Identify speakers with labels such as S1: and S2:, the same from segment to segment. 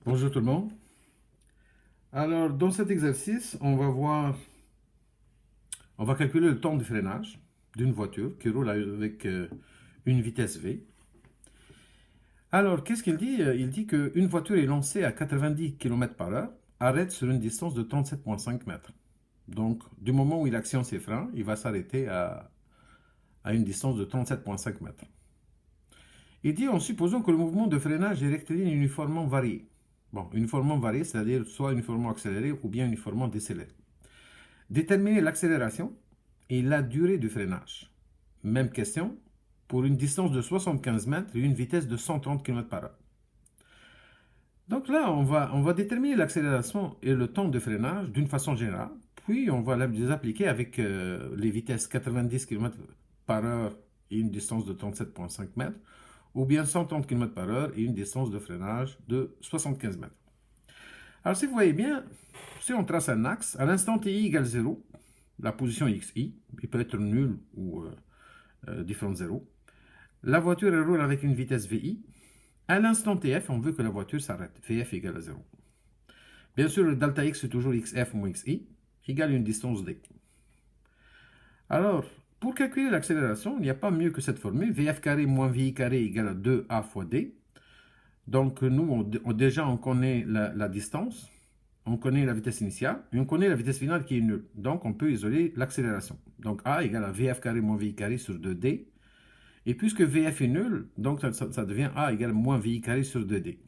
S1: Bonjour tout le monde. Alors, dans cet exercice, on va calculer le temps de freinage d'une voiture qui roule avec une vitesse V. Alors, qu'est-ce qu'il dit? Il dit qu'une voiture est lancée à 90 km par heure, arrête sur une distance de 37,5 mètres. Donc, du moment où il actionne ses freins, il va s'arrêter à une distance de 37,5 mètres. Il dit en supposant que le mouvement de freinage est rectiligne uniformément varié. Bon, uniformément varié, c'est-à-dire soit uniformément accéléré ou bien uniformément décéléré. Déterminer l'accélération et la durée du freinage. Même question pour une distance de 75 mètres et une vitesse de 130 km par heure. Donc là, on va déterminer l'accélération et le temps de freinage d'une façon générale, puis on va les appliquer avec les vitesses 90 km par heure et une distance de 37,5 mètres, ou bien 130 km par heure et une distance de freinage de 75 mètres. Alors si vous voyez bien, si on trace un axe, à l'instant t égale 0, la position xi, il peut être nul ou différent de 0, la voiture roule avec une vitesse vi. À l'instant tf, on veut que la voiture s'arrête, vf égale à 0. Bien sûr, le delta x, c'est toujours xf moins xi, égale une distance d. Alors, pour calculer l'accélération, il n'y a pas mieux que cette formule, vf carré moins vi carré égale à 2a fois d. Donc, nous, déjà, on connaît la distance, on connaît la vitesse initiale, et on connaît la vitesse finale qui est nulle. Donc, on peut isoler l'accélération. Donc, a égale à vf carré moins vi carré sur 2d. Et puisque vf est nul, donc ça devient a égale à moins vi carré sur 2d.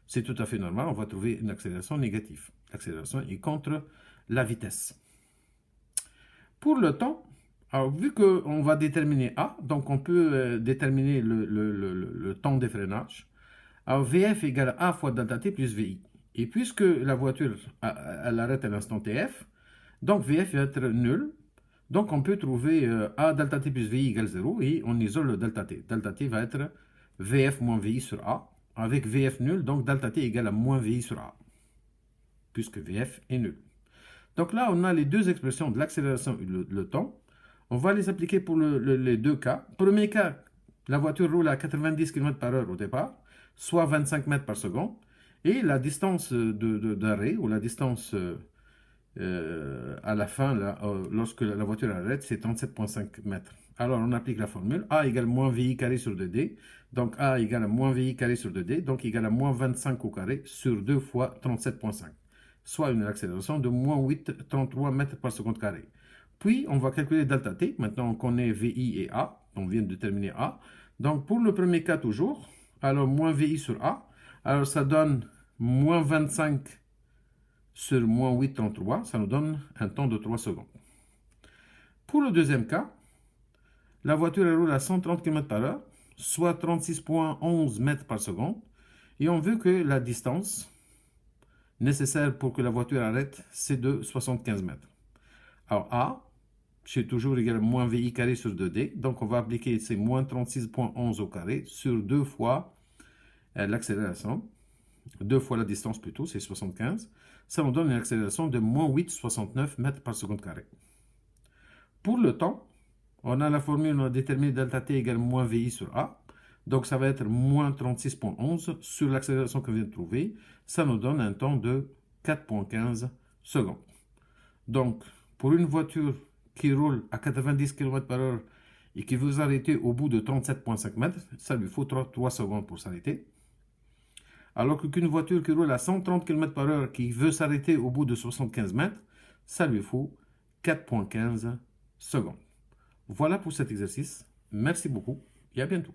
S1: C'est tout à fait normal, on va trouver une accélération négative. L'accélération est contre la vitesse. Pour le temps, alors vu qu'on va déterminer a, donc on peut déterminer le temps de freinage. Alors vf égale a fois delta t plus vi. Et puisque la voiture elle arrête à l'instant tf, donc vf va être nul. Donc on peut trouver a delta t plus vi égale 0 et on isole le delta t. Delta t va être vf moins vi sur a. Avec vf nul, donc delta t égale à moins vi sur a. Puisque vf est nul. Donc là, on a les deux expressions de l'accélération et le temps. On va les appliquer pour les deux cas. Premier cas, la voiture roule à 90 km par heure au départ, soit 25 mètres par seconde. Et la distance d'arrêt, ou la distance à la fin, là, lorsque la voiture arrête, c'est 37,5 mètres. Alors, on applique la formule. A égale moins VI carré sur 2D. Donc, A égale à moins VI carré sur 2D. Donc, égale à moins 25 au carré sur 2 fois 37,5. Soit une accélération de moins 8,33 mètres par seconde carré. Puis, on va calculer delta T. Maintenant, on connaît VI et A. On vient de déterminer A. Donc, pour le premier cas, toujours, alors moins VI sur A. Alors, ça donne moins 25 sur moins 8,33. Ça nous donne un temps de 3 secondes. Pour le deuxième cas, la voiture roule à 130 km par heure, soit 36,11 mètres par seconde. Et on veut que la distance nécessaire pour que la voiture arrête, c'est de 75 mètres. Alors A, c'est toujours égal à moins VI carré sur 2D. Donc on va appliquer ces moins 36,11 au carré sur 2 fois l'accélération. 2 fois la distance plutôt, c'est 75. Ça nous donne une accélération de moins 8,69 mètres par seconde carré. Pour le temps, on a la formule, on a déterminé delta t égale moins VI sur A. Donc ça va être moins 36,11 sur l'accélération qu'on vient de trouver. Ça nous donne un temps de 4,15 secondes. Donc, pour une voiture qui roule à 90 km par heure et qui veut s'arrêter au bout de 37,5 mètres, ça lui faut 3 secondes pour s'arrêter. Alors qu'une voiture qui roule à 130 km par heure qui veut s'arrêter au bout de 75 mètres, ça lui faut 4,15 secondes. Voilà pour cet exercice. Merci beaucoup et à bientôt.